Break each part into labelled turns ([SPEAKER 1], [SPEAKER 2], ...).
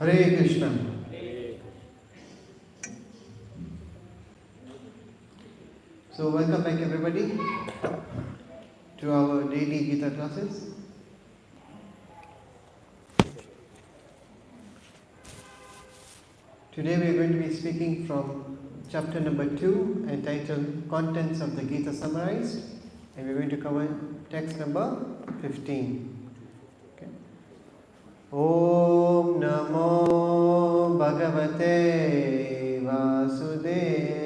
[SPEAKER 1] Hare Krishna. So welcome back everybody to our daily Gita classes. Today we are going to be speaking from chapter number 2 entitled Contents of the Gita Summarized, and we are going to cover text number 15. Okay. Om Namo Bhagavate Vasudevaya.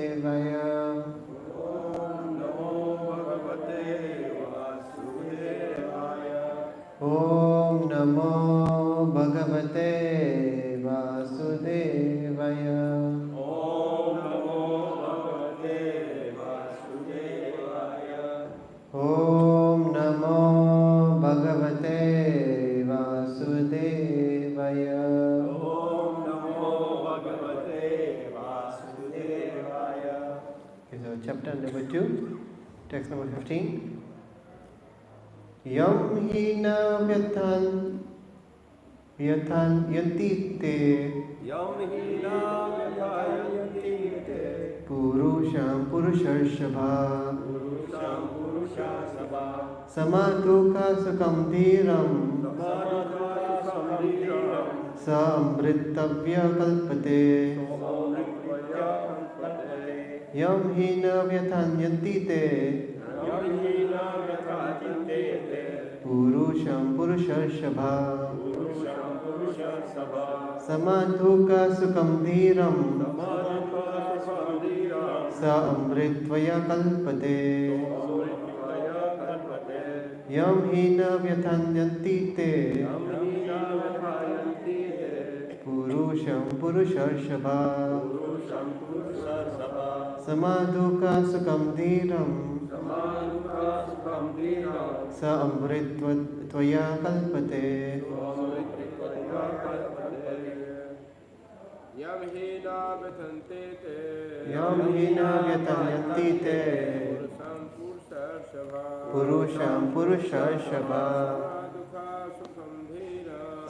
[SPEAKER 1] Om Namo Bhagavate Vasudevaya. Om Namo Bhagavate Vasudevaya. Om Namo Bhagavate Vasudevaya. Okay, so chapter number 2, text number 15. Yam hina vyathan yanti te purusham purushashabha samadhuka sukam dhiram samrittavya kalpate. Yam hina vyathan yanti te purusham purushashabha samadhuka sukam dhiram sa amritvaya kalpate. Yam hina vyathan yanti te purusham purushashabha samadhuka sukam dhiram sa amritvaya kalpate. Yam hina vyatanyanti te purusham purushashabha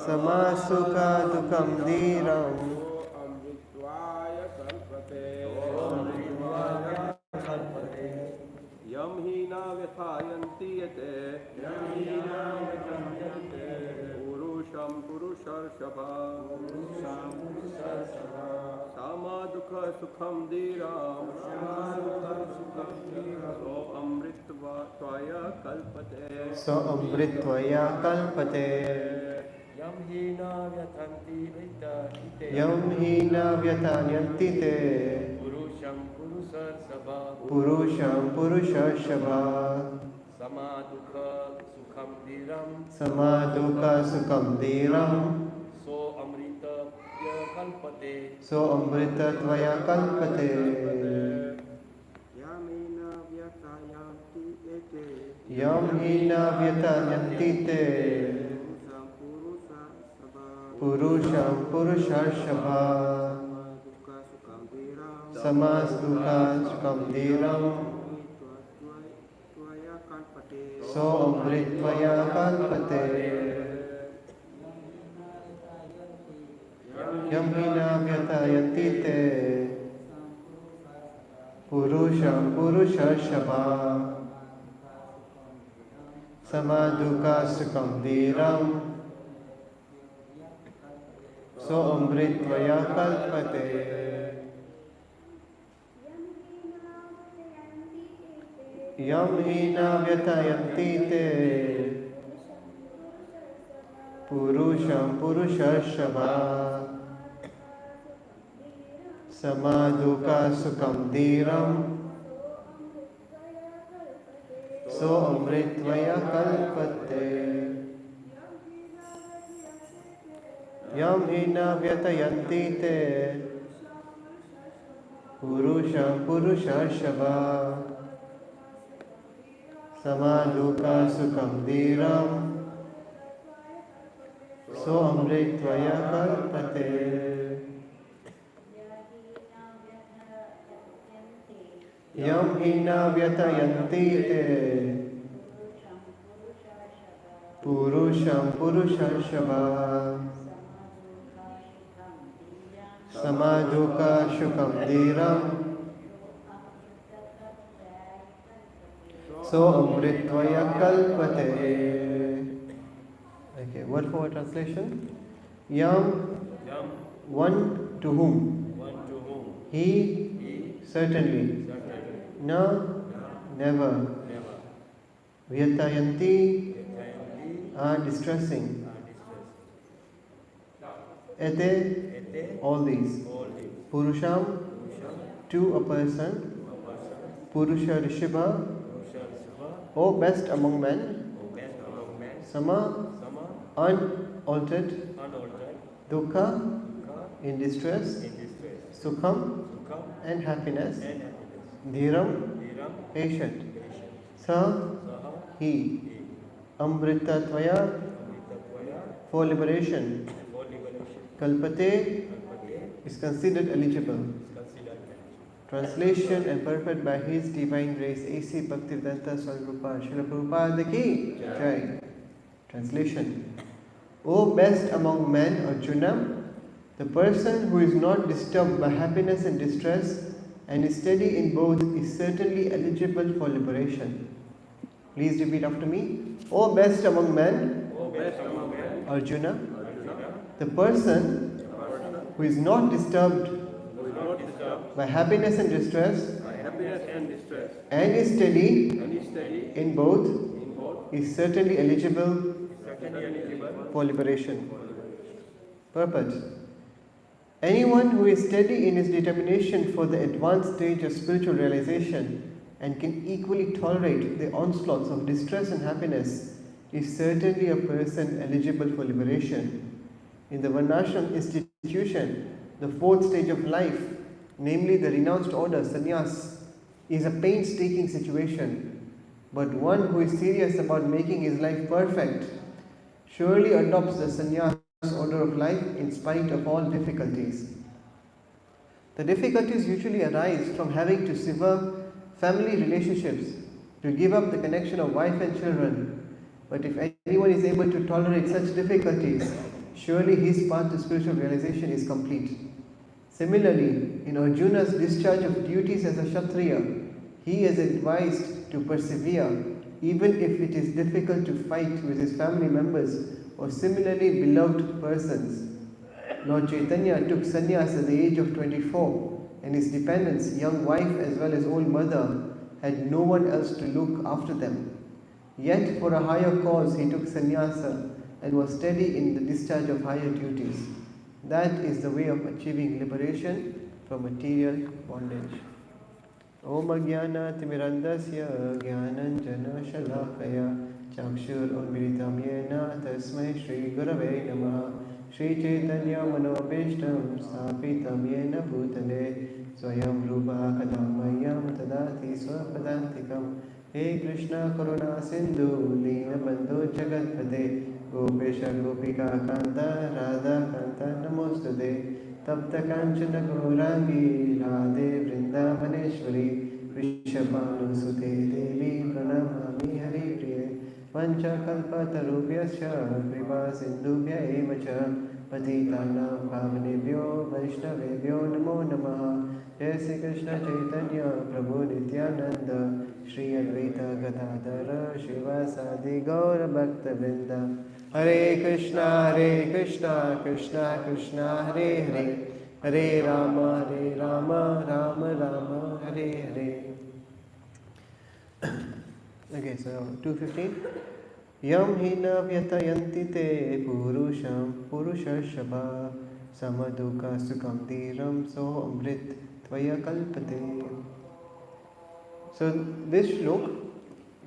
[SPEAKER 1] samasuka dukam dhiram
[SPEAKER 2] Yam hina vyathayanti yate purusham purushashabha samadukha sukham dhiram so amritvaya
[SPEAKER 1] kalpate.
[SPEAKER 2] Yam hina
[SPEAKER 1] vyatanyanti te purusham purushashabha
[SPEAKER 2] samadukha
[SPEAKER 1] sukham dhiram so amritatvaya kalpate. Yam hina vyatanyanti te purusham purushashabha samadhuka sukham dhiram so amritvaya kalpate. Yam hina vyathayanti te purusham purushashabha samadhuka sukham dhiram so amritvaya kalpate. Yam hina vyathayanti te purusham purushashabha samadhuka sukham dhiram so amritvaya kalpate. Yam hina vyathayanti te purusham purushashabha samadhuka sukham dhiram so amritvaya kalpate. Yam hina vyathayanti te purusham purushashabha Samaduka Shukam Dhiram So Amritvaya Kalpate. Okay, word for word translation. Yam,
[SPEAKER 2] Yam,
[SPEAKER 1] one to whom.
[SPEAKER 2] one to whom
[SPEAKER 1] He, certainly.
[SPEAKER 2] certainly
[SPEAKER 1] Na, never.
[SPEAKER 2] never
[SPEAKER 1] Vyatayanti,
[SPEAKER 2] kindly
[SPEAKER 1] are distressing.
[SPEAKER 2] are distressed.
[SPEAKER 1] Ete,
[SPEAKER 2] Ete,
[SPEAKER 1] all these.
[SPEAKER 2] all these.
[SPEAKER 1] Purusham,
[SPEAKER 2] Purusham,
[SPEAKER 1] to a person.
[SPEAKER 2] a person.
[SPEAKER 1] Purusha Rishibha,
[SPEAKER 2] Purusha, Shiva,
[SPEAKER 1] O best among men.
[SPEAKER 2] O best among men.
[SPEAKER 1] Sama,
[SPEAKER 2] Sama,
[SPEAKER 1] unaltered.
[SPEAKER 2] unaltered.
[SPEAKER 1] Dukkha,
[SPEAKER 2] Dukha,
[SPEAKER 1] in distress.
[SPEAKER 2] in distress.
[SPEAKER 1] Sukham,
[SPEAKER 2] Sukham,
[SPEAKER 1] and happiness.
[SPEAKER 2] and happiness.
[SPEAKER 1] Dhiram,
[SPEAKER 2] Dhiram,
[SPEAKER 1] patient.
[SPEAKER 2] patient.
[SPEAKER 1] Sa,
[SPEAKER 2] Saha,
[SPEAKER 1] he.
[SPEAKER 2] he.
[SPEAKER 1] Amrita Tvaya,
[SPEAKER 2] Amritatvaya,
[SPEAKER 1] for liberation.
[SPEAKER 2] for liberation.
[SPEAKER 1] Kalpate,
[SPEAKER 2] Kalpate
[SPEAKER 1] is considered eligible.
[SPEAKER 2] is considered eligible.
[SPEAKER 1] Translation and purport by His Divine Grace A.C. Bhaktivedanta Swami Prabhupada Srila Prabhupada Ki Jai. Translation. O best among men, Arjuna, the person who is not disturbed by happiness and distress and is steady in both is certainly eligible for liberation. Please repeat after me. O best among men,
[SPEAKER 2] O best among men,
[SPEAKER 1] Arjuna,
[SPEAKER 2] Arjuna,
[SPEAKER 1] the person
[SPEAKER 2] the person
[SPEAKER 1] who is not disturbed
[SPEAKER 2] who is not disturbed
[SPEAKER 1] by happiness and distress
[SPEAKER 2] by happiness and distress
[SPEAKER 1] and is steady
[SPEAKER 2] and is steady
[SPEAKER 1] in both
[SPEAKER 2] in both
[SPEAKER 1] is certainly eligible
[SPEAKER 2] is certainly eligible
[SPEAKER 1] for liberation. Purport. Anyone who is steady in his determination for the advanced stage of spiritual realization and can equally tolerate the onslaughts of distress and happiness is certainly a person eligible for liberation. In the Varnashram institution, the fourth stage of life, namely the renounced order, sannyas, is a painstaking situation, but one who is serious about making his life perfect surely adopts the sannyas order of life in spite of all difficulties. The difficulties usually arise from having to sever family relationships, to give up the connection of wife and children. But if anyone is able to tolerate such difficulties, surely his path to spiritual realization is complete. Similarly, in Arjuna's discharge of duties as a Kshatriya, he is advised to persevere even if it is difficult to fight with his family members or similarly beloved persons. Lord Chaitanya took sannyas at the age of 24, and his dependents, young wife as well as old mother, had no one else to look after them. Yet for a higher cause he took sannyasa and was steady in the discharge of higher duties. That is the way of achieving liberation from material bondage. Om Ajnana Timirandasya Jnananjana Shalakaya Chakshur Unmilitam Yena Tasmai Shri Gurave Namaha Shri Chaitanya Manobishtam Sthapitam Yena Bhutale Swayam Rupa Kadamayam Tadati Swapadantikam He Krishna Karuna Sindhu Leena Bandhu Jagatpade Gopesha Gopika Kanta Radha Kanta Namostade Tapta Kanchana Gaurangi Radhe Vrindavaneshwari Vrishabhanu Sute Devi Pranamami Hari Priye Vancha Kalpatarubhyascha Kripa Sindhubhya Evacha Patitanam Pavanebhyo Vaishnavebhyo Namo Namaha Jai Sri Krishna Chaitanya Prabhu Nityananda Shri Advaita Gadadhara Shivasadi Gaura Bhakta Vrinda Hare Krishna Krishna Krishna Hare Hare Hare Rama Rama Rama Hare Hare. Okay, so 2:15. Yam hina vyatayanti te purushashabha samaduka sukham dhiram so amrit tvaya kalpate. So this shlok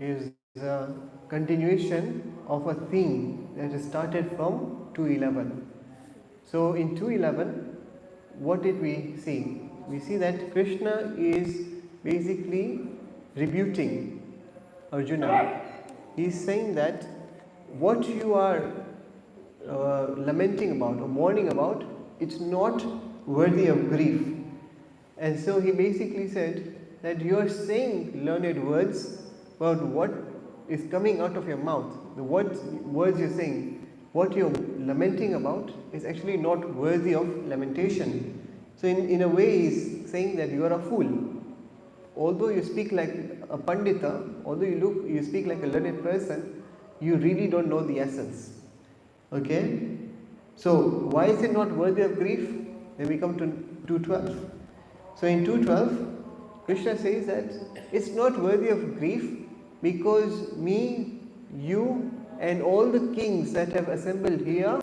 [SPEAKER 1] is a continuation of a theme that is started from 2:11. So in 2:11, what did we see? We see that Krishna is basically rebuking Arjuna. He is saying that what you are lamenting about or mourning about, it's not worthy of grief. And so he basically said that you are saying learned words about what is coming out of your mouth. The words you're saying, what you're lamenting about is actually not worthy of lamentation. So in a way he's saying that you are a fool. Although you speak like a pandita, although you speak like a learned person, you really don't know the essence. Okay? So why is it not worthy of grief? Then we come to 2.12. So in 2.12, Krishna says that it's not worthy of grief because me, you and all the kings that have assembled here,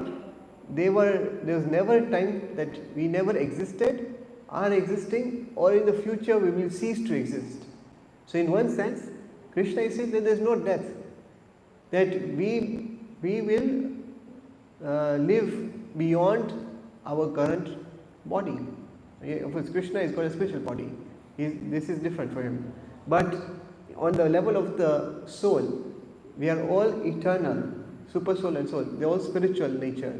[SPEAKER 1] there was never a time that we never existed, are existing, or in the future we will cease to exist. So in one sense, Krishna is saying that there is no death, that we will live beyond our current body. Of course, Krishna has got a spiritual body. This is different for him. But on the level of the soul, we are all eternal, super soul and soul. They are all spiritual nature.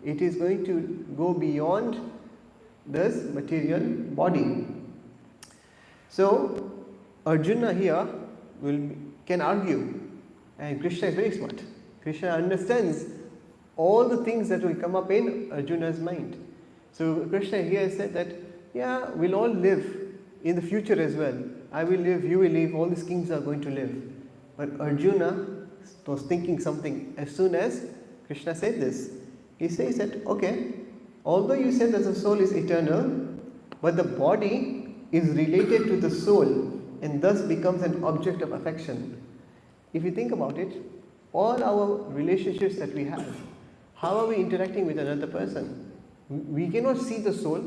[SPEAKER 1] It is going to go beyond this material body. So Arjuna here can argue, and Krishna is very smart. Krishna understands all the things that will come up in Arjuna's mind. So Krishna here said that, yeah, we'll all live in the future as well. I will live, you will live, all these kings are going to live. But Arjuna was thinking something as soon as Krishna said this. He says that, okay, although you said that the soul is eternal, but the body is related to the soul and thus becomes an object of affection. If you think about it, all our relationships that we have, how are we interacting with another person? We cannot see the soul.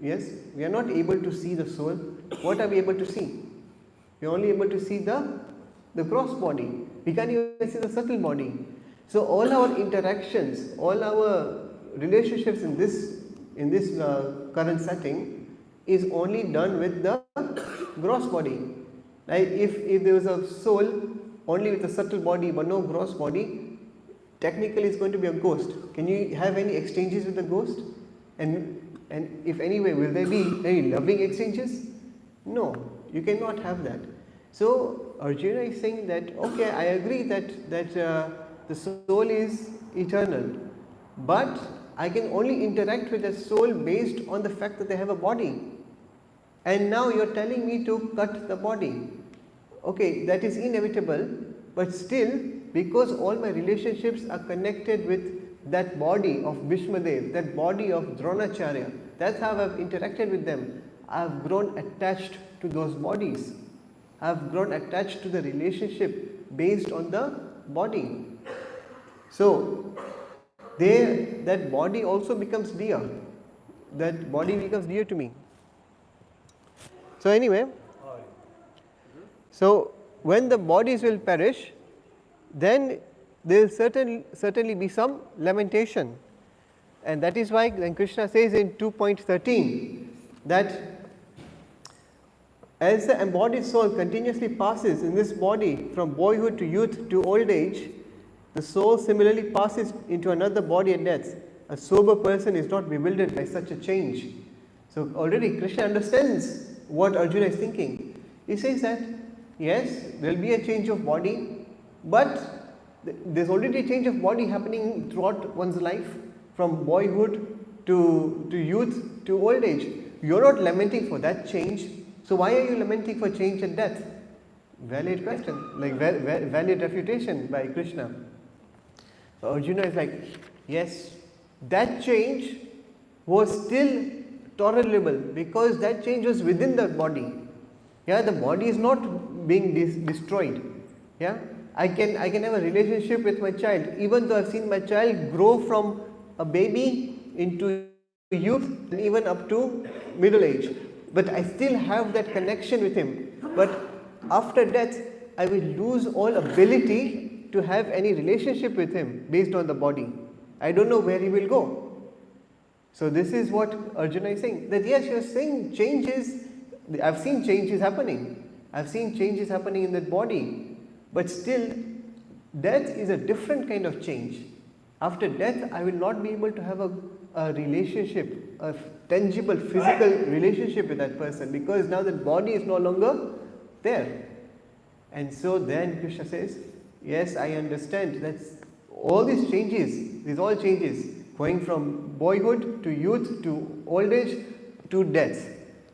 [SPEAKER 1] Yes, we are not able to see the soul. What are we able to see? We are only able to see the gross body. We can't even see the subtle body. So all our interactions, all our relationships in this current setting is only done with the gross body. Like if there was a soul only with a subtle body but no gross body, technically it's going to be a ghost. Can you have any exchanges with the ghost? And if anyway, will there be any loving exchanges? No, you cannot have that. So Arjuna is saying that, okay, I agree that the soul is eternal, but I can only interact with the soul based on the fact that they have a body. And now you're telling me to cut the body. Okay, that is inevitable, but still, because all my relationships are connected with that body of Bhishmadev, that body of Dronacharya, that's how I've interacted with them. I've grown attached to those bodies. I've grown attached to the relationship based on the body. So, that body also becomes dear. That body becomes dear to me. So anyway, so when the bodies will perish, then there will certainly be some lamentation. And that is why then Krishna says in 2.13 that as the embodied soul continuously passes in this body from boyhood to youth to old age, the soul similarly passes into another body at death. A sober person is not bewildered by such a change. So already Krishna understands what Arjuna is thinking. He says that, yes, there will be a change of body, but there's already a change of body happening throughout one's life, from boyhood to youth to old age. You're not lamenting for that change. So why are you lamenting for change and death? Valid question, like valid refutation by Krishna. So Arjuna is like, yes, that change was still tolerable because that change was within the body. Yeah, the body is not being destroyed. Yeah, I can have a relationship with my child, even though I've seen my child grow from a baby into youth and even up to middle age. But I still have that connection with him. But after death, I will lose all ability to have any relationship with him based on the body. I don't know where he will go. So this is what Arjuna is saying. That yes, you are saying changes. I've seen changes happening. I've seen changes happening in that body. But still, death is a different kind of change. After death, I will not be able to have a relationship, a tangible physical relationship with that person, because now that body is no longer there. And so then Krishna says, yes, I understand that all these changes, going from boyhood to youth to old age, to death.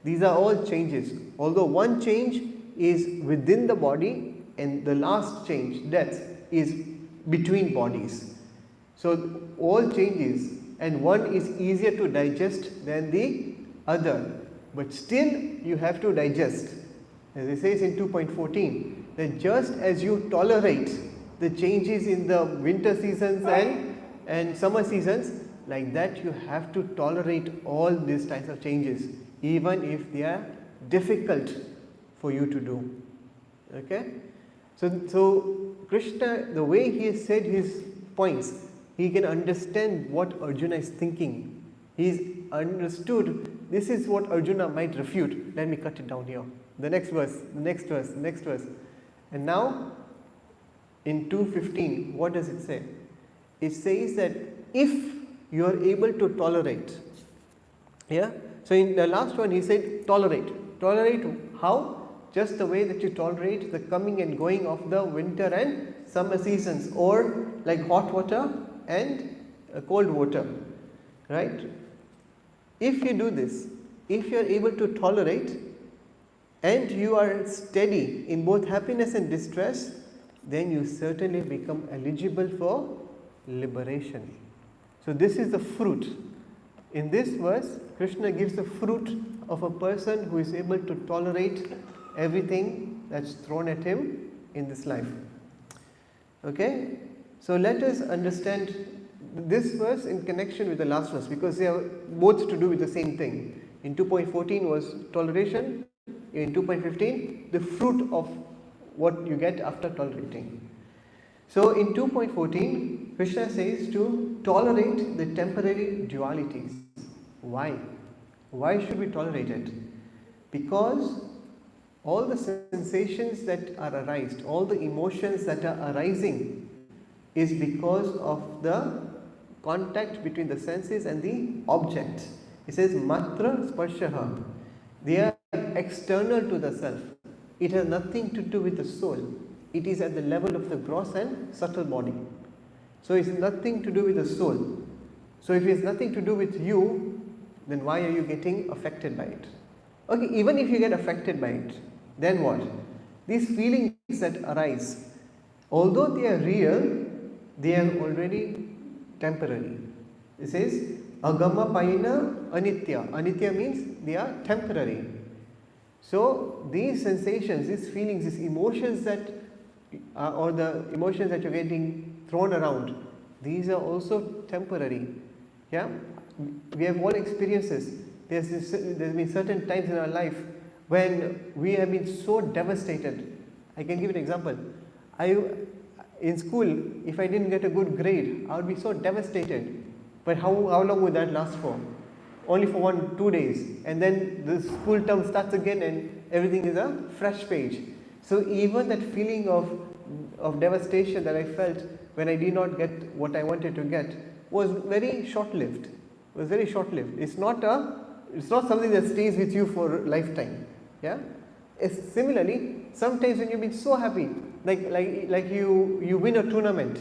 [SPEAKER 1] These are all changes. Although one change is within the body and the last change, death, is between bodies. So all changes, and one is easier to digest than the other. But still you have to digest. As it says in 2.14, that just as you tolerate the changes in the winter seasons and summer seasons, like that you have to tolerate all these types of changes, even if they are difficult for you to do. Okay? So Krishna, the way he has said his points, he can understand what Arjuna is thinking. He's understood this is what Arjuna might refute. Let me cut it down here. The next verse, the next verse, the next verse. And now in 2.15, what does it say? It says that if you are able to tolerate, yeah. So in the last one he said tolerate. Tolerate how? Just the way that you tolerate the coming and going of the winter and summer seasons, or like hot water and cold water, right? If you do this, if you are able to tolerate and you are steady in both happiness and distress, then you certainly become eligible for liberation. So this is the fruit. In this verse, Krishna gives the fruit of a person who is able to tolerate everything that's thrown at him in this life. Okay? So let us understand this verse in connection with the last verse, because they are both to do with the same thing. In 2.14 was toleration, in 2.15 the fruit of what you get after tolerating. So in 2.14 Krishna says to tolerate the temporary dualities. Why? Why should we tolerate it? Because all the sensations that are arised, all the emotions that are arising is because of the contact between the senses and the object. It says matra sparshaha. They are external to the self. It has nothing to do with the soul. It is at the level of the gross and subtle body. So it's nothing to do with the soul. So if it's nothing to do with you, then why are you getting affected by it? Okay, even if you get affected by it, then what? These feelings that arise, although they are real, they are already temporary. It says agama paina anitya. Anitya means they are temporary. So these sensations, these feelings, these emotions that or the emotions that you're getting thrown around, these are also temporary. Yeah, we have all experiences. There's been certain times in our life when we have been so devastated. I can give an example. In school, if I didn't get a good grade, I would be so devastated. But how long would that last for? Only for 1-2 days, and then the school term starts again and everything is a fresh page. So even that feeling of devastation that I felt when I did not get what I wanted to get was very short-lived. It's not something that stays with you for a lifetime. Yeah. Similarly, sometimes when you've been so happy, like you win a tournament,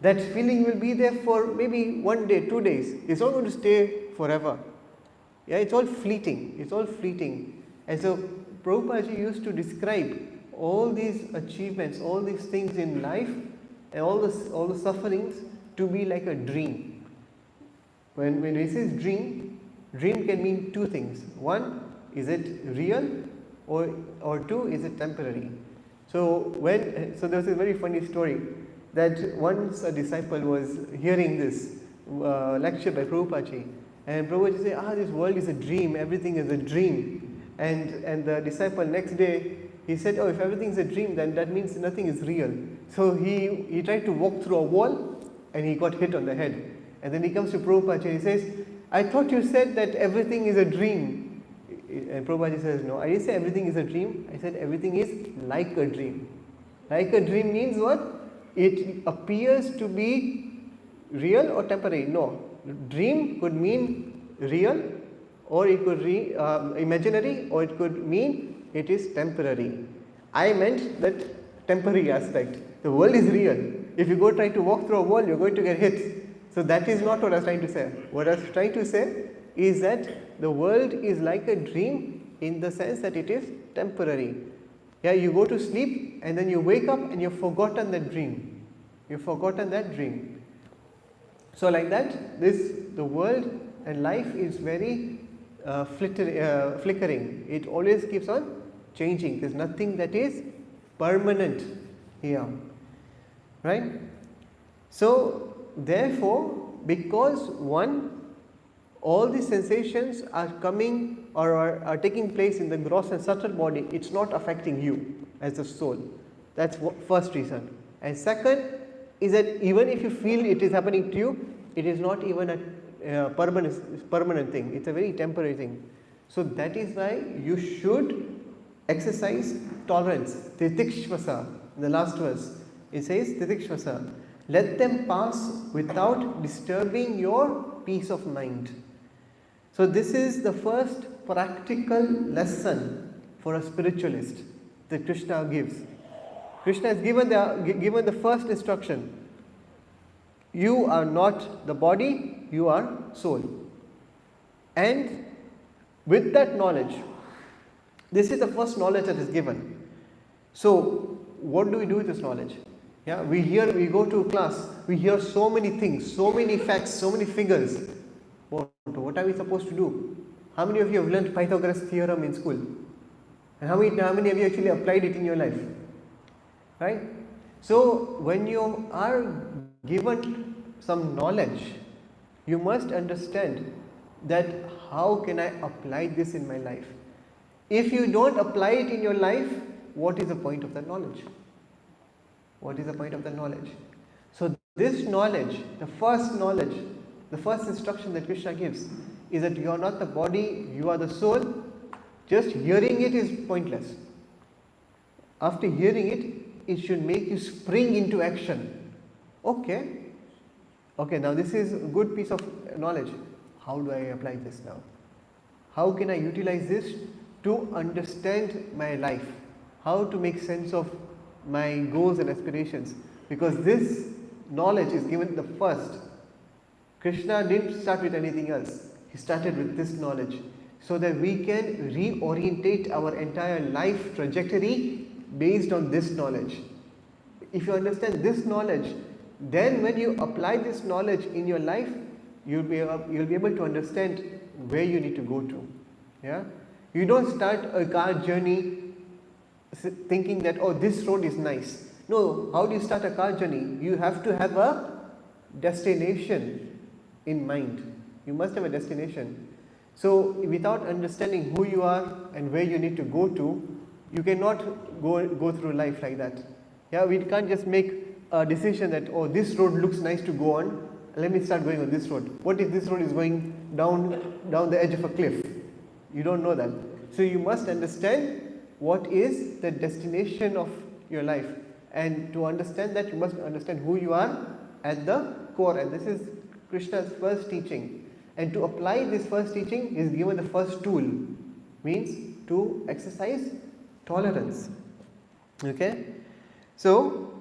[SPEAKER 1] that feeling will be there for maybe 1 day, 2 days. It's not going to stay forever. Yeah, it's all fleeting. And so Prabhupada used to describe all these achievements, all these things in life, and all the sufferings to be like a dream. When he says dream can mean two things. One, is it real, or two, is it temporary? So there was a very funny story that once a disciple was hearing this lecture by Prabhupada, and Prabhupada said, this world is a dream, everything is a dream. And the disciple next day, he said, if everything is a dream, then that means nothing is real. So he tried to walk through a wall and he got hit on the head. And then he comes to Prabhupada and he says, I thought you said that everything is a dream. And Prabhupada says, no, I didn't say everything is a dream. I said everything is like a dream. Like a dream means what? It appears to be real or temporary. No. Dream could mean real, or it could be imaginary, or it could mean it is temporary. I meant that temporary aspect. The world is real. If you go try to walk through a wall, you're going to get hit. So that is not what I was trying to say. What I was trying to say is that the world is like a dream in the sense that it is temporary. Yeah, you go to sleep and then you wake up and you've forgotten that dream. You've forgotten that dream. So like that, the world and life is very flickering. It always keeps on changing. There's nothing that is permanent here, right? So therefore, because all these sensations are coming or are taking place in the gross and subtle body, it's not affecting you as a soul. That's first reason. And second is that even if you feel it is happening to you, it is not even a permanent thing. It's a very temporary thing. So that is why you should exercise tolerance. Titikshvasa, in the last verse, it says Titikshvasa. Let them pass without disturbing your peace of mind. So this is the first practical lesson for a spiritualist that Krishna gives. Krishna has given the first instruction. You are not the body, you are soul. And with that knowledge, this is the first knowledge that is given. So what do we do with this knowledge? Yeah, we go to class, we hear so many things, so many facts, so many figures. What are we supposed to do? How many of you have learned Pythagoras theorem in school? And how many of you actually applied it in your life? Right? So when you are given some knowledge, you must understand that how can I apply this in my life? If you don't apply it in your life, what is the point of that knowledge? What is the point of the knowledge? So this knowledge, the first instruction that Krishna gives is that you are not the body, you are the soul. Just hearing it is pointless. After hearing it, it should make you spring into action. Okay, now this is a good piece of knowledge. How do I apply this now? How can I utilize this to understand my life? How to make sense of my goals and aspirations? Because this knowledge is given the first. Krishna didn't start with anything else. He started with this knowledge so that we can reorientate our entire life trajectory based on this knowledge. If you understand this knowledge, then when you apply this knowledge in your life, you'll be able to understand where you need to go to. Yeah, you don't start a car journey thinking that, oh, this road is nice. No, how do you start a car journey? You have to have a destination in mind. You must have a destination. So without understanding who you are and where you need to go to, you cannot go through life like that. Yeah, we can't just make a decision that, oh, this road looks nice to go on, let me start going on this road. What if this road is going down the edge of a cliff? You don't know that. So you must understand what is the destination of your life. And to understand that, you must understand who you are at the core. And this is Krishna's first teaching. And to apply this first teaching is given the first tool, means to exercise tolerance. Okay? So,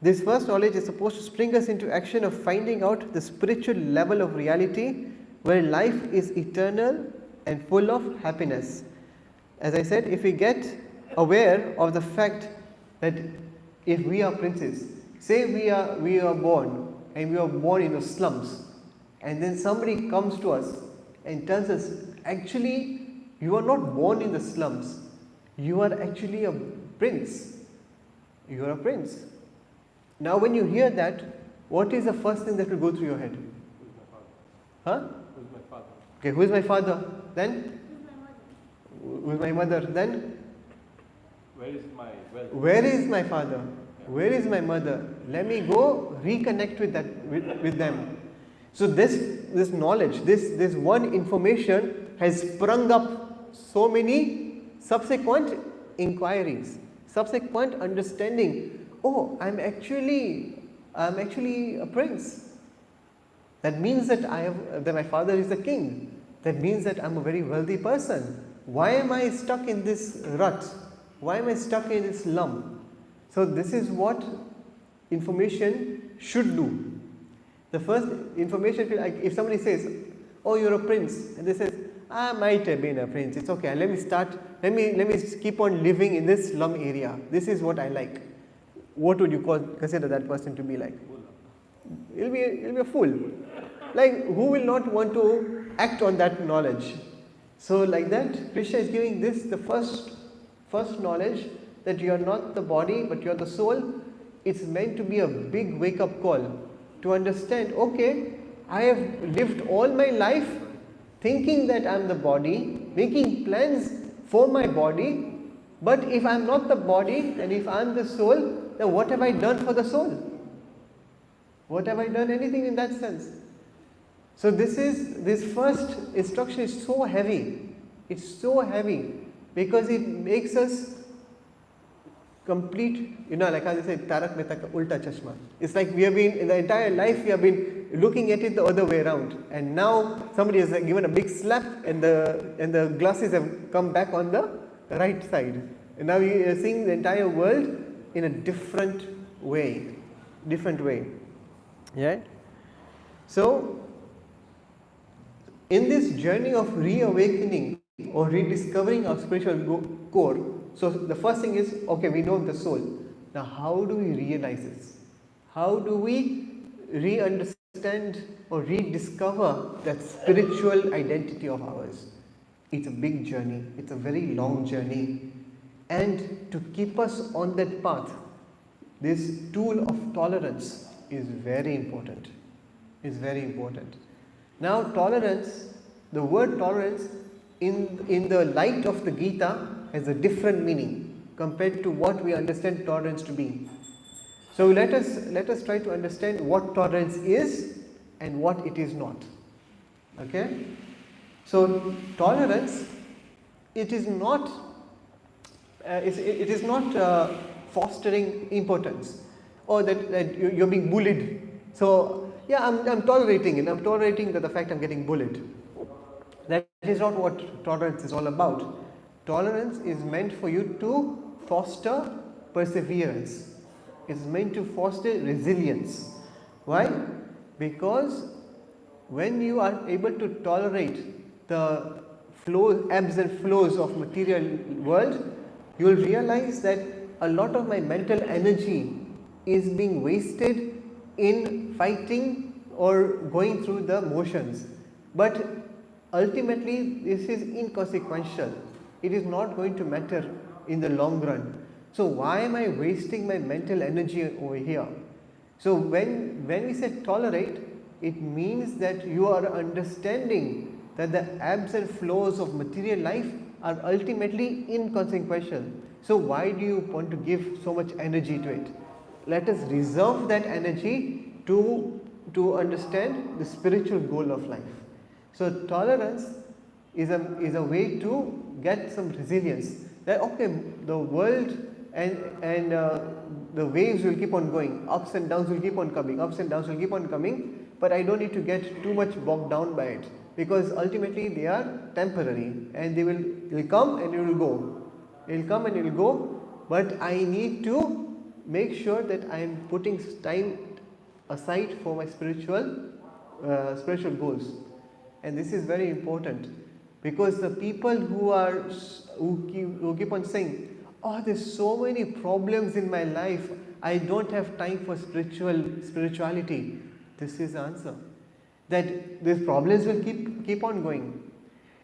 [SPEAKER 1] this first knowledge is supposed to spring us into action of finding out the spiritual level of reality where life is eternal and full of happiness. As I said, if we get aware of the fact that if we are princes, say we are born and we are born in the slums, and then somebody comes to us and tells us, actually you are not born in the slums, you are actually a prince. You are a prince. Now when you hear that, what is the first thing that will go through your head? Huh?
[SPEAKER 2] Who's my father?
[SPEAKER 1] Okay, who is my father? Then? Who is my mother? Then?
[SPEAKER 2] Where is my wealth?
[SPEAKER 1] Where is my father? Where is my mother? Let me go reconnect with them. So this knowledge, this one information has sprung up so many subsequent inquiries, subsequent understanding. Oh, I'm actually a prince. That means that my father is a king. That means that I'm a very wealthy person. Why am I stuck in this rut? Why am I stuck in this slum? So this is what information should do. The first information, like if somebody says, oh, you're a prince. And they say, I might have been a prince. It's okay. Let me keep on living in this slum area. This is what I like. What would you consider that person to be like? He'll be a fool. Like, who will not want to act on that knowledge? So like that, Krishna is giving this the first knowledge, that you are not the body but you are the soul. It's meant to be a big wake up call to understand, okay, I have lived all my life thinking that I am the body, making plans for my body, but if I am not the body and if I am the soul, then what have I done for the soul? What have I done? Anything in that sense? So this first instruction is so heavy. It's so heavy because it makes us complete, like how they say, Tarak Mehta ka ulta chashma. It's like we have been, in the entire life, we have been looking at it the other way around. And now somebody has given a big slap and the glasses have come back on the right side. And now we are seeing the entire world in a different way. Yeah? So, in this journey of reawakening or rediscovering our spiritual core, so the first thing is, okay, we know the soul. Now, how do we realize this? How do we re-understand or rediscover that spiritual identity of ours? It's a big journey. It's a very long journey. And to keep us on that path, this tool of tolerance is very important. Now, tolerance, the word tolerance in the light of the Gita has a different meaning compared to what we understand tolerance to be. So let us try to understand what tolerance is and what it is not. Okay? So tolerance, it is not fostering impotence, or that you're being bullied. So yeah, I'm tolerating it. I'm tolerating the fact I'm getting bullied. That is not what tolerance is all about. Tolerance is meant for you to foster perseverance. It's meant to foster resilience. Why? Because when you are able to tolerate the ebbs and flows of material world, you will realize that a lot of my mental energy is being wasted in fighting or going through the motions. But ultimately, this is inconsequential. It is not going to matter in the long run. So why am I wasting my mental energy over here? So when we say tolerate, it means that you are understanding that the ebbs and flows of material life are ultimately inconsequential. So why do you want to give so much energy to it? Let us reserve that energy to understand the spiritual goal of life. So tolerance is a way to get some resilience. That okay, the world and the waves will keep on going, ups and downs will keep on coming, but I don't need to get too much bogged down by it, because ultimately they are temporary and they will come and it will go. It will come and it will go, but I need to make sure that I am putting time aside for my spiritual goals. And this is very important, because the people who keep on saying, oh, there's so many problems in my life, I don't have time for spirituality. This is the answer. That these problems will keep on going.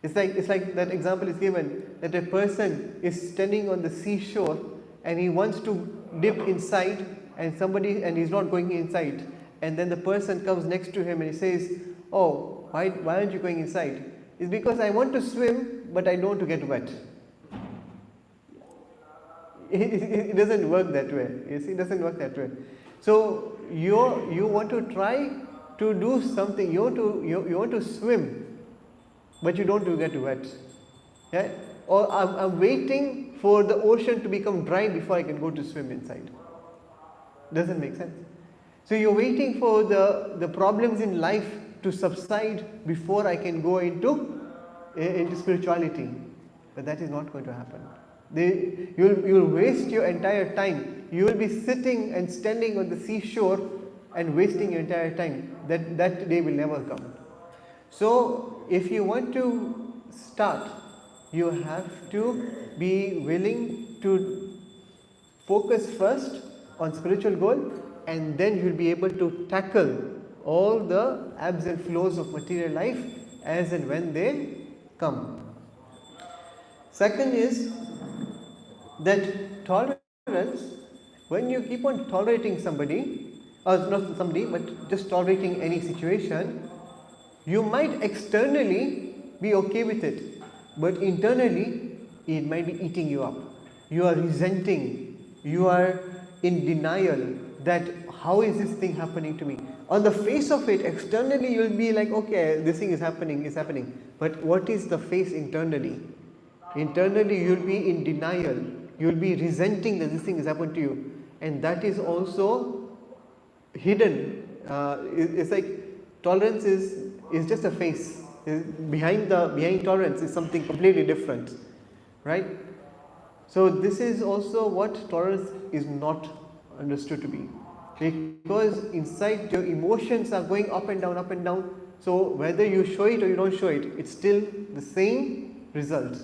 [SPEAKER 1] It's like that example is given, that a person is standing on the seashore and he wants to dip inside, and he's not going inside, and then the person comes next to him and he says, oh, why aren't you going inside? It's because I want to swim, but I don't want to get wet. It doesn't work that way. You see, it doesn't work that way. So you want to try to do something. You want to swim, but you don't want to get wet. Yeah? Or I'm waiting for the ocean to become dry before I can go to swim inside. Doesn't make sense. So you're waiting for the problems in life to subside before I can go into spirituality. But that is not going to happen. You'll waste your entire time. You will be sitting and standing on the seashore and wasting your entire time. That day will never come. So if you want to start, you have to be willing to focus first on spiritual goal, and then you'll be able to tackle all the ebbs and flows of material life as and when they come. Second is that tolerance, when you keep on tolerating somebody, or not somebody, but just tolerating any situation, you might externally be okay with it, but internally it might be eating you up. You are resenting, you are in denial that how is this thing happening to me. On the face of it, externally you will be like, okay, this thing is happening. But what is the face internally? Internally you will be in denial, you will be resenting that this thing has happened to you, and that is also hidden. It's like tolerance is just a face. Behind tolerance is something completely different, right? So this is also what tolerance is not understood to be, because inside your emotions are going up and down. So whether you show it or you don't show it, it's still the same result.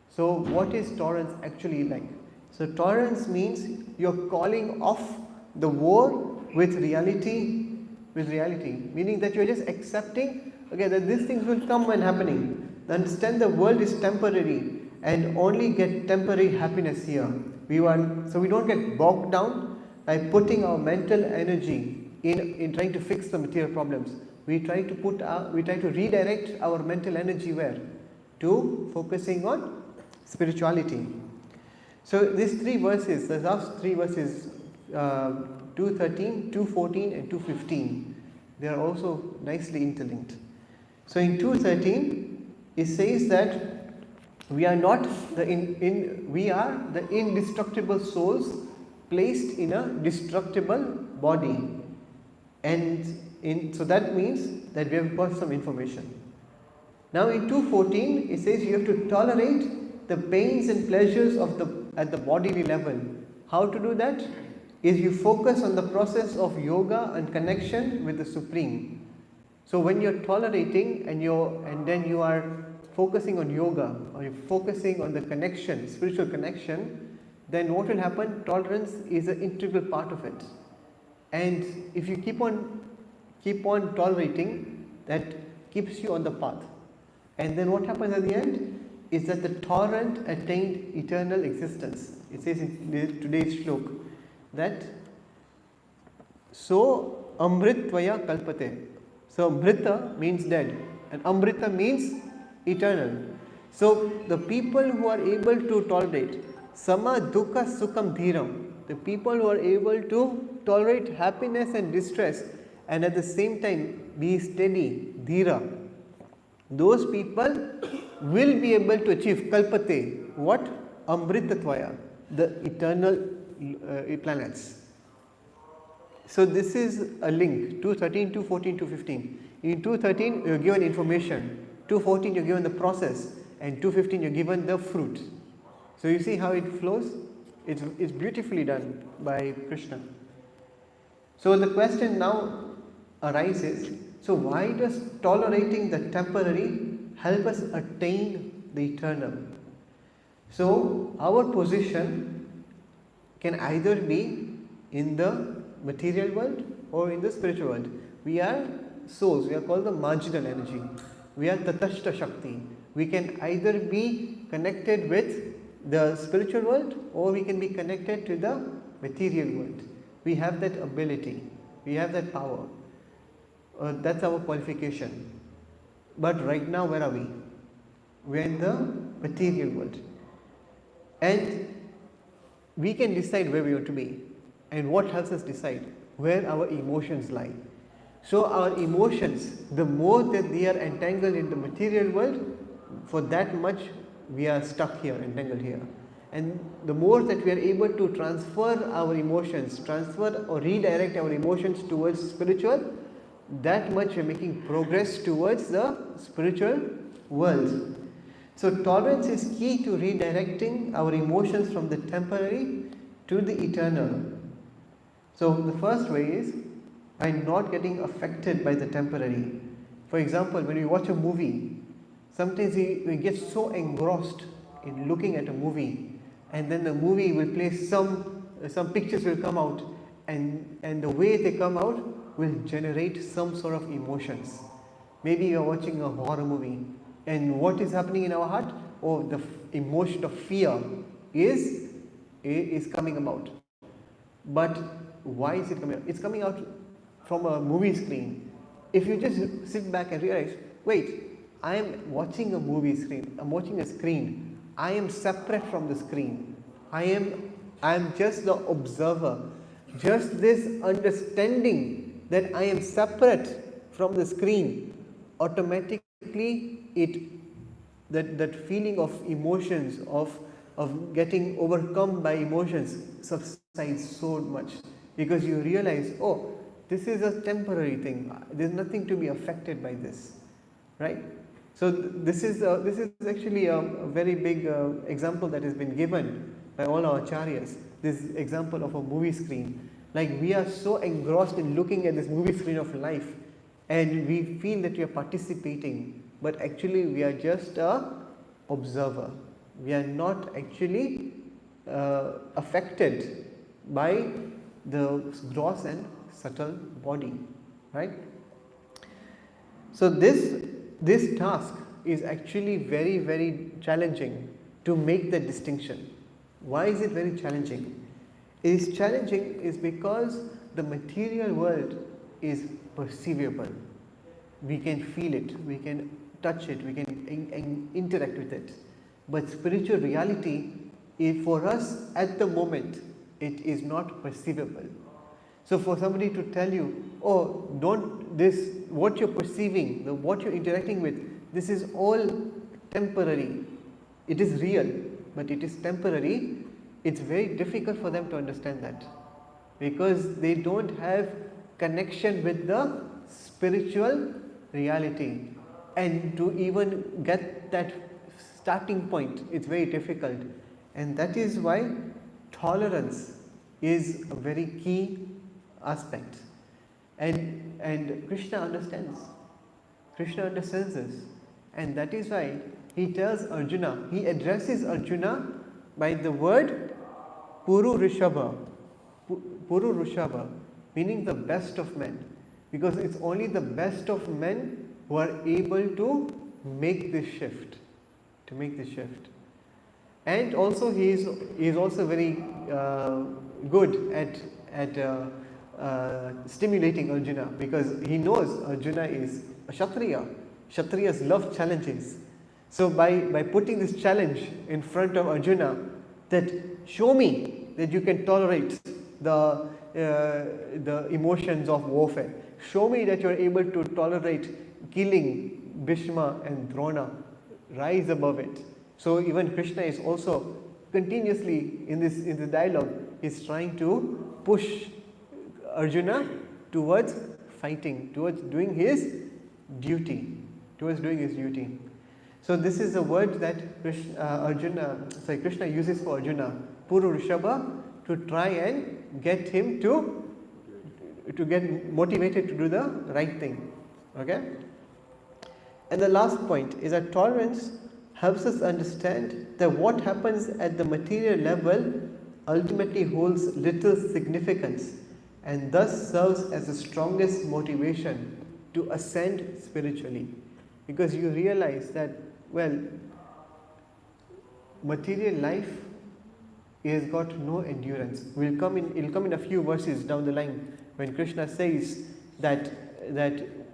[SPEAKER 1] So what is tolerance actually like? So tolerance means you're calling off the war with reality, meaning that you're just accepting, okay, that these things will come and happening. Understand the world is temporary and only get temporary happiness here. So we don't get bogged down by putting our mental energy in trying to fix the material problems. We try to redirect our mental energy where? To focusing on spirituality. So these three verses, the last three verses, 2:13, 2:14 and 2:15, they are also nicely interlinked. So in 2:13 it says that we are not we are the indestructible souls placed in a destructible body, and so that means that we have got some information. Now in 2:14 it says you have to tolerate the pains and pleasures at the bodily level. How to do that? Is you focus on the process of yoga and connection with the Supreme. So when you're tolerating and then you are focusing on yoga, or you're focusing on the connection, spiritual connection, then what will happen? Tolerance is an integral part of it. And if you keep on tolerating, that keeps you on the path. And then what happens at the end is that the tolerant attained eternal existence. It says in today's shlok that so amritvaya kalpate. So amrita means dead and amrita means eternal. So the people who are able to tolerate sama dukkha sukham dhiram, the people who are able to tolerate happiness and distress and at the same time be steady, dhira, those people will be able to achieve kalpate, what? Amritatvaya, the eternal planets. So this is a link, 2:13, 2:14, 2:15. In 2:13 you are given information, 2:14 you are given the process, and 2:15 you are given the fruit. So you see how it flows? It's beautifully done by Krishna. So the question now arises, so why does tolerating the temporary help us attain the eternal? So our position can either be in the material world or in the spiritual world. We are souls, we are called the marginal energy. We are tatashta shakti. We can either be connected with the spiritual world or we can be connected to the material world. We have that ability, we have that power. That's our qualification. But right now, where are we? We are in the material world. And we can decide where we want to be. And what helps us decide? Where our emotions lie. So our emotions, the more that they are entangled in the material world, for that much we are stuck here, entangled here. And the more that we are able to transfer our emotions, transfer or redirect our emotions towards spiritual, that much we are making progress towards the spiritual world. So tolerance is key to redirecting our emotions from the temporary to the eternal. So the first way is by not getting affected by the temporary. For example, when we watch a movie, sometimes we get so engrossed in looking at a movie, and then the movie will play some pictures will come out, and the way they come out will generate some sort of emotions. Maybe you are watching a horror movie, and what is happening in our heart? Oh, the emotion of fear is coming about. But why is it coming out? It's coming out from a movie screen. If you just sit back and realize, wait, I am watching a movie screen, I'm watching a screen, I am separate from the screen, I am just the observer. Just this understanding that I am separate from the screen, automatically that feeling of emotions, of getting overcome by emotions subsides so much, because you realize, oh, this is a temporary thing, there's nothing to be affected by this, right? So this is actually a very big example that has been given by all our acharyas, this example of a movie screen. Like, we are so engrossed in looking at this movie screen of life, and we feel that we are participating, but actually we are just a observer. We are not actually affected by the gross and subtle body, right? So this task is actually very, very challenging to make the distinction. Why is it very challenging? It is challenging is because the material world is perceivable. We can feel it, we can touch it, we can interact with it. But spiritual reality, for us at the moment, it is not perceivable. So for somebody to tell you, oh, don't this, what you're perceiving, what you're interacting with, this is all temporary. It is real, but it is temporary. It's very difficult for them to understand that, because they don't have connection with the spiritual reality. And to even get that starting point, it's very difficult. And that is why tolerance is a very key aspect. And Krishna understands. Krishna understands this. And that is why he tells Arjuna, he addresses Arjuna by the word Puru Rishabha. Puru Rishabha, meaning the best of men. Because it's only the best of men who are able to make this shift. To make this shift. And also he is also very good at stimulating Arjuna, because he knows Arjuna is a Kshatriya. Kshatriyas love challenges. So by putting this challenge in front of Arjuna, that show me that you can tolerate the emotions of warfare. Show me that you are able to tolerate killing Bhishma and Drona. Rise above it. So even Krishna is also continuously in the dialogue is trying to push Arjuna towards fighting, towards doing his duty, So this is a word that Krishna uses for Arjuna, Puru Rishabha, to try and get him to get motivated to do the right thing. Okay? And the last point is that tolerance helps us understand that what happens at the material level ultimately holds little significance, and thus serves as the strongest motivation to ascend spiritually. Because you realize that, well, material life has got no endurance. It'll come in a few verses down the line when Krishna says that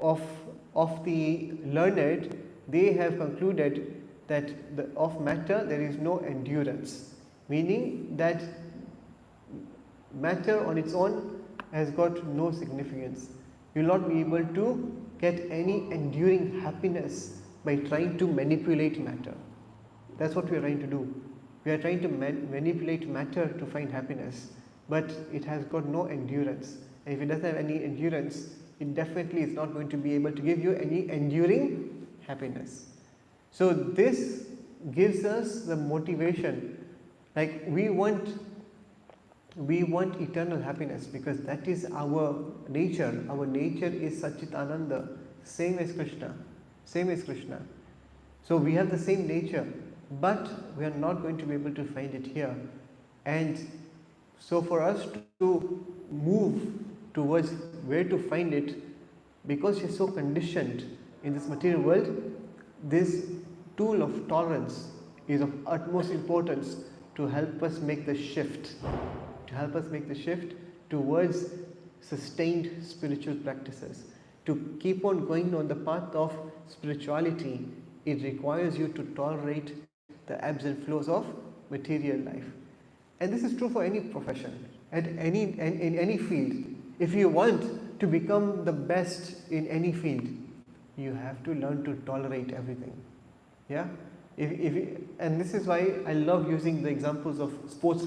[SPEAKER 1] of the learned, they have concluded that of matter there is no endurance, meaning that matter on its own has got no significance. You will not be able to get any enduring happiness by trying to manipulate matter. That's what we are trying to do. We are trying to manipulate matter to find happiness, but it has got no endurance. And if it doesn't have any endurance, it definitely is not going to be able to give you any enduring happiness. So this gives us the motivation, like we want eternal happiness, because that is our nature. Our nature is Satchit Ananda. same as Krishna. Same as Krishna. So we have the same nature, but we are not going to be able to find it here. And so for us to move towards where to find it, because you're so conditioned in this material world, this tool of tolerance is of utmost importance to help us make the shift, towards sustained spiritual practices. To keep on going on the path of spirituality, it requires you to tolerate the ebbs and flows of material life. And this is true for any profession, in any field. If you want to become the best in any field, you have to learn to tolerate everything. Yeah? And this is why I love using the examples of sports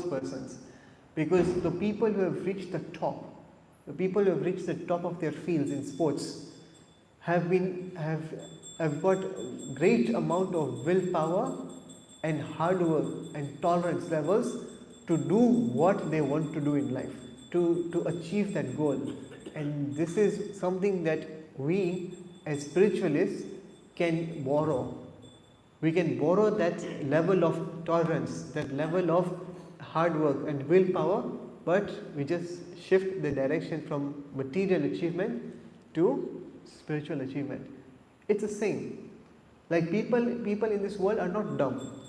[SPEAKER 1] persons, because the people who have reached the top, of their fields in sports, have got great amount of willpower and hard work and tolerance levels to do what they want to do in life, to achieve that goal. And this is something that we as spiritualists can borrow. We can borrow that level of tolerance, that level of hard work and willpower, but we just shift the direction from material achievement to spiritual achievement. It's the same. Like people in this world are not dumb.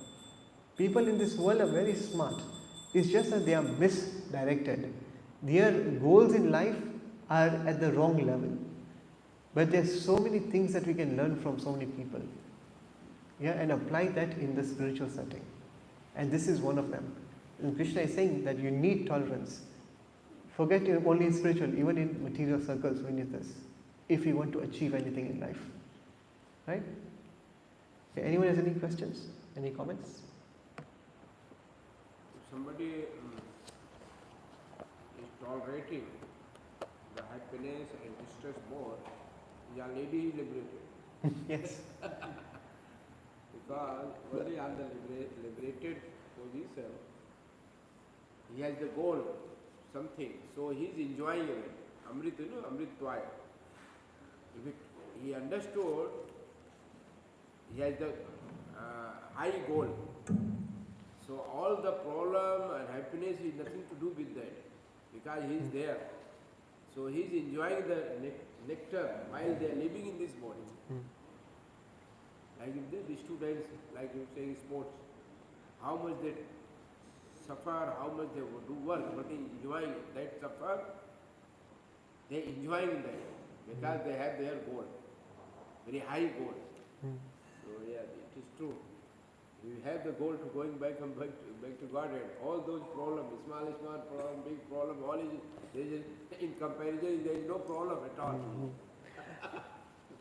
[SPEAKER 1] People in this world are very smart. It's just that they are misdirected. Their goals in life are at the wrong level. But there's so many things that we can learn from so many people. Yeah, and apply that in the spiritual setting. And this is one of them. And Krishna is saying that you need tolerance. Forget it only in spiritual, even in material circles we need this, if you want to achieve anything in life. Right? Okay, anyone has any questions? Any comments?
[SPEAKER 3] If somebody is tolerating the happiness and distress more, he already liberated.
[SPEAKER 1] Yes.
[SPEAKER 3] Because only on the liberated position, he has the goal, something. So he is enjoying it. Amrit, Amritvaya. If he understood, he has the high goal. So all the problem and happiness is nothing to do with that, because he is there. So he is enjoying the nectar while they are living in this body. Like if the students, like you saying sports, how much they suffer, how much they do work, but they enjoying that suffer, they enjoying that because they have their goal, very high goal. So yeah, it is true. You have the goal to going back to Godhead. All those problems, small problem, big problem, all is in comparison there is no problem at all.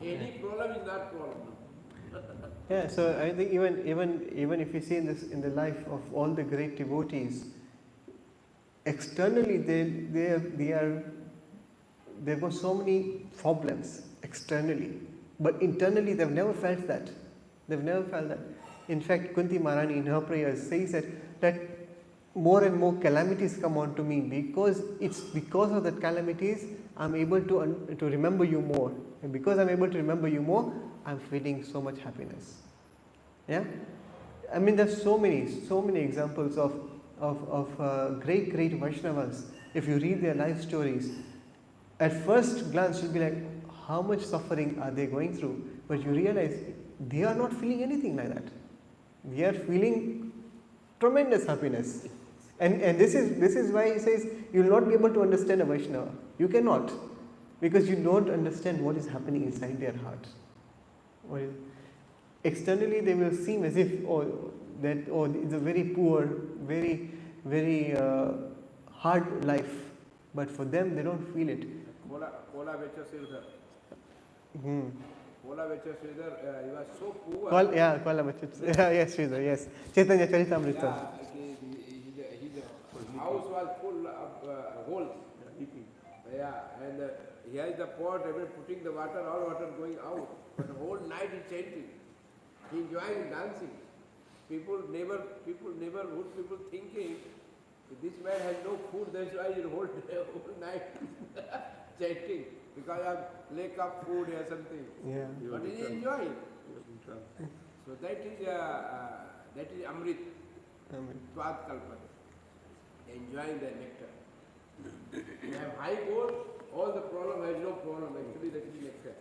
[SPEAKER 3] Any problem is not problem.
[SPEAKER 1] Yeah, so I think even if you see in the life of all the great devotees, externally they've got so many problems externally, but internally they've never felt that. In fact, Kunti Maharani in her prayers says that more and more calamities come on to me, because it's because of the calamities I'm able to remember you more, and because I'm able to remember you more, I'm feeling so much happiness. Yeah, I mean there's so many examples of great Vaishnavas. If you read their life stories, at first glance you'll be like, how much suffering are they going through? But you realize they are not feeling anything like that. They are feeling tremendous happiness. And this is why he says you will not be able to understand a Vaishnava. You cannot, because you don't understand what is happening inside their heart. Externally they will seem as if it's a very poor, very hard life, but for them they don't feel it.
[SPEAKER 3] Kola Vecha Sridhar. Kola Vecha Sridhar, he was so poor.
[SPEAKER 1] Kola Vecha. Yes, Sridhar, yes. Chaitanya Charitamrita.
[SPEAKER 3] Yeah, his house was full of holes. Yeah, and he has the pot, putting the water, all water going out. But the whole night he chanting. He enjoying dancing. Neighborhood people thinking, this man has no food, that's why he whole night chanting. because of lack of food or something.
[SPEAKER 1] Yeah.
[SPEAKER 3] But he is enjoying. So that is Amrit,
[SPEAKER 1] Amen.
[SPEAKER 3] Twad Kalpan, enjoying the nectar. You have high goal, all the problem has no problem, actually that is nectar.